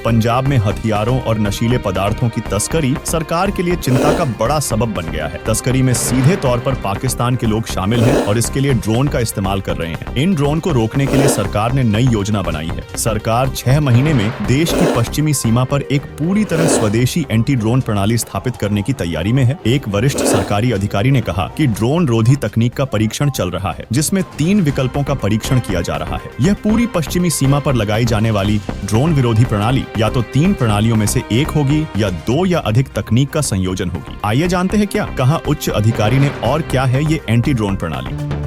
पंजाब में हथियारों और नशीले पदार्थों की तस्करी सरकार के लिए चिंता का बड़ा सबब बन गया है। तस्करी में सीधे तौर पर पाकिस्तान के लोग शामिल हैं और इसके लिए ड्रोन का इस्तेमाल कर रहे हैं। इन ड्रोन को रोकने के लिए सरकार ने नई योजना बनाई है। सरकार 6 महीने में देश की पश्चिमी सीमा पर एक पूरी तरह स्वदेशी एंटी ड्रोन प्रणाली स्थापित करने की तैयारी में है। एक वरिष्ठ सरकारी अधिकारी ने कहा कि ड्रोन रोधी तकनीक का परीक्षण चल रहा है, जिसमें 3 विकल्पों का परीक्षण किया जा रहा है। यह पूरी पश्चिमी सीमा पर लगाई जाने वाली ड्रोन विरोधी प्रणाली या तो 3 प्रणालियों में से एक होगी या 2 या अधिक तकनीक का संयोजन होगी। आइए जानते हैं क्या कहा उच्च अधिकारी ने और क्या है ये एंटी ड्रोन प्रणाली।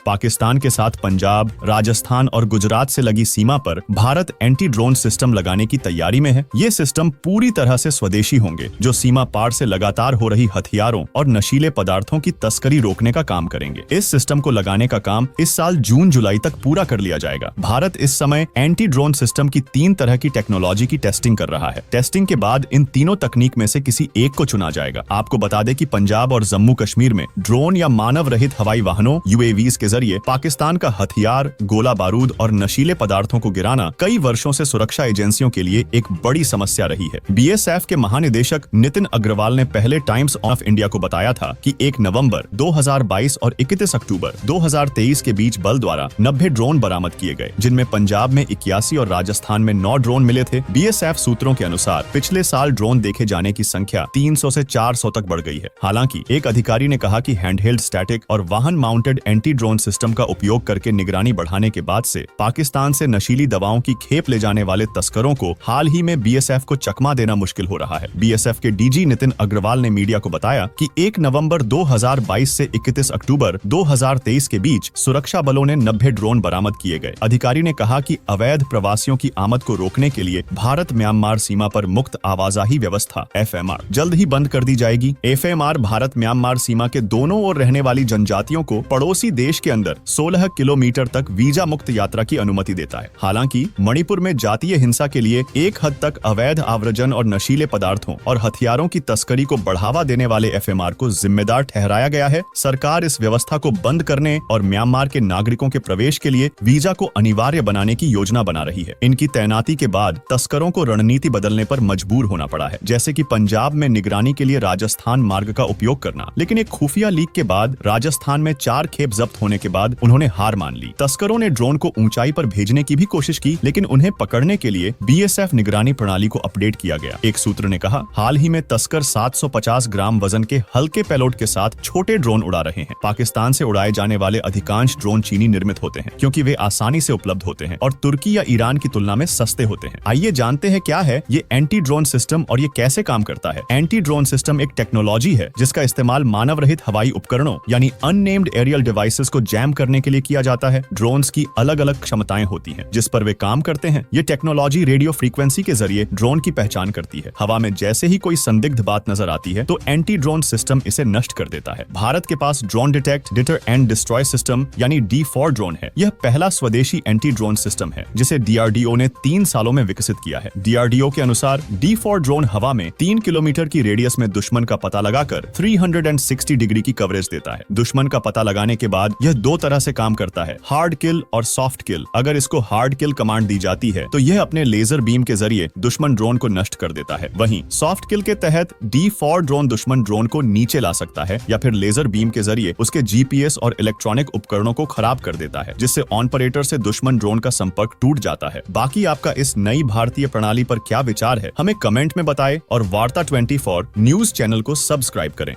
पाकिस्तान के साथ पंजाब, राजस्थान और गुजरात से लगी सीमा पर भारत एंटी ड्रोन सिस्टम लगाने की तैयारी में है। ये सिस्टम पूरी तरह से स्वदेशी होंगे, जो सीमा पार से लगातार हो रही हथियारों और नशीले पदार्थों की तस्करी रोकने का काम करेंगे। इस सिस्टम को लगाने का काम इस साल जून-जुलाई तक पूरा कर लिया जाएगा। भारत इस समय एंटी ड्रोन सिस्टम की 3 तरह की टेक्नोलॉजी की टेस्टिंग कर रहा है। टेस्टिंग के बाद इन तीनों तकनीक में से किसी एक को चुना जाएगा। आपको बता दें कि पंजाब और जम्मू कश्मीर में ड्रोन या मानव रहित हवाई वाहनों UAVs के जरिए पाकिस्तान का हथियार, गोला बारूद और नशीले पदार्थों को गिराना कई वर्षों से सुरक्षा एजेंसियों के लिए एक बड़ी समस्या रही है। BSF के महानिदेशक नितिन अग्रवाल ने पहले टाइम्स ऑफ इंडिया को बताया था कि 1 नवंबर 2022 और 31 अक्टूबर 2023 के बीच बल द्वारा 90 ड्रोन बरामद किए गए, जिनमें पंजाब में 81 और राजस्थान में 9 ड्रोन मिले थे। BSF सूत्रों के अनुसार पिछले साल ड्रोन देखे जाने की संख्या 300 से 400 तक बढ़ गई है। हालांकि एक अधिकारी ने कहा कि हैंडहेल्ड स्टैटिक और वाहन माउंटेड एंटी ड्रोन सिस्टम का उपयोग करके निगरानी बढ़ाने के बाद से पाकिस्तान से नशीली दवाओं की खेप ले जाने वाले तस्करों को हाल ही में BSF को चकमा देना मुश्किल हो रहा है। BSF के DG नितिन अग्रवाल ने मीडिया को बताया कि 1 नवंबर 2022 से 31 अक्टूबर 2023 के बीच सुरक्षा बलों ने 90 ड्रोन बरामद किए गए। अधिकारी ने कहा कि अवैध प्रवासियों की आमद को रोकने के लिए भारत म्यांमार सीमा पर मुक्त आवाजाही व्यवस्था FMR जल्द ही बंद कर दी जाएगी। FMR भारत म्यांमार सीमा के दोनों ओर रहने वाली जनजातियों को पड़ोसी देश के अंदर 16 किलोमीटर तक वीजा मुक्त यात्रा की अनुमति देता है। हालांकि मणिपुर में जातीय हिंसा के लिए एक हद तक अवैध आव्रजन और नशीले पदार्थों और हथियारों की तस्करी को बढ़ावा देने वाले FMR को जिम्मेदार ठहराया गया है। सरकार इस व्यवस्था को बंद करने और म्यांमार के नागरिकों के प्रवेश के लिए वीजा को अनिवार्य बनाने की योजना बना रही है। इनकी तैनाती के बाद तस्करों को रणनीति बदलने पर मजबूर होना पड़ा है, जैसे कि पंजाब में निगरानी के लिए राजस्थान मार्ग का उपयोग करना। लेकिन एक खुफिया लीक के बाद राजस्थान में 4 खेप जब्त होने के बाद उन्होंने हार मान ली। तस्करों ने ड्रोन को ऊंचाई पर भेजने की भी कोशिश की, लेकिन उन्हें पकड़ने के लिए BSF निगरानी प्रणाली को अपडेट किया गया। एक सूत्र ने कहा, हाल ही में तस्कर 750 ग्राम वजन के हल्के पेलोड के साथ छोटे ड्रोन उड़ा रहे हैं। पाकिस्तान से उड़ाए जाने वाले अधिकांश ड्रोन चीनी निर्मित होते हैं, क्योंकि वे आसानी से उपलब्ध होते हैं और तुर्की या ईरान की तुलना में सस्ते होते हैं। आइए जानते हैं क्या है ये एंटी ड्रोन सिस्टम और ये कैसे काम करता है। एंटी ड्रोन सिस्टम एक टेक्नोलॉजी है जिसका इस्तेमाल मानव रहित हवाई उपकरणों यानी अननेम्ड एरियल डिवाइसेस को जैम करने के लिए किया जाता है। ड्रोन्स की अलग अलग क्षमताएं होती हैं जिस पर वे काम करते हैं। ये टेक्नोलॉजी रेडियो फ्रीक्वेंसी के जरिए ड्रोन की पहचान करती है। हवा में जैसे ही कोई संदिग्ध बात नजर आती है तो एंटी ड्रोन सिस्टम इसे नष्ट कर देता है। भारत के पास drone detect, deter and destroy system यानी D4 ड्रोन है। यह पहला स्वदेशी एंटी ड्रोन सिस्टम है जिसे DRDO ने 3 सालों में विकसित किया है। DRDO के अनुसार D4 ड्रोन हवा में 3 किलोमीटर की रेडियस में दुश्मन का पता लगाकर 360 डिग्री की कवरेज देता है। दुश्मन का पता लगाने के बाद यह 2 तरह से काम करता है, हार्ड किल और सॉफ्ट किल। अगर इसको हार्ड किल कमांड दी जाती है तो यह अपने लेजर बीम के जरिए दुश्मन ड्रोन को नष्ट कर देता है। वहीं सॉफ्ट किल के तहत D4 ड्रोन दुश्मन ड्रोन को नीचे ला सकता है या फिर लेजर बीम के जरिए उसके GPS और इलेक्ट्रॉनिक उपकरणों को खराब कर देता है, जिससे ऑपरेटर से दुश्मन ड्रोन का संपर्क टूट जाता है। बाकी आपका इस नई भारतीय प्रणाली पर क्या विचार है, हमें कमेंट में बताएं और वार्ता 24 न्यूज चैनल को सब्सक्राइब करें।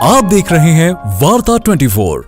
आप देख रहे हैं वार्ता 24।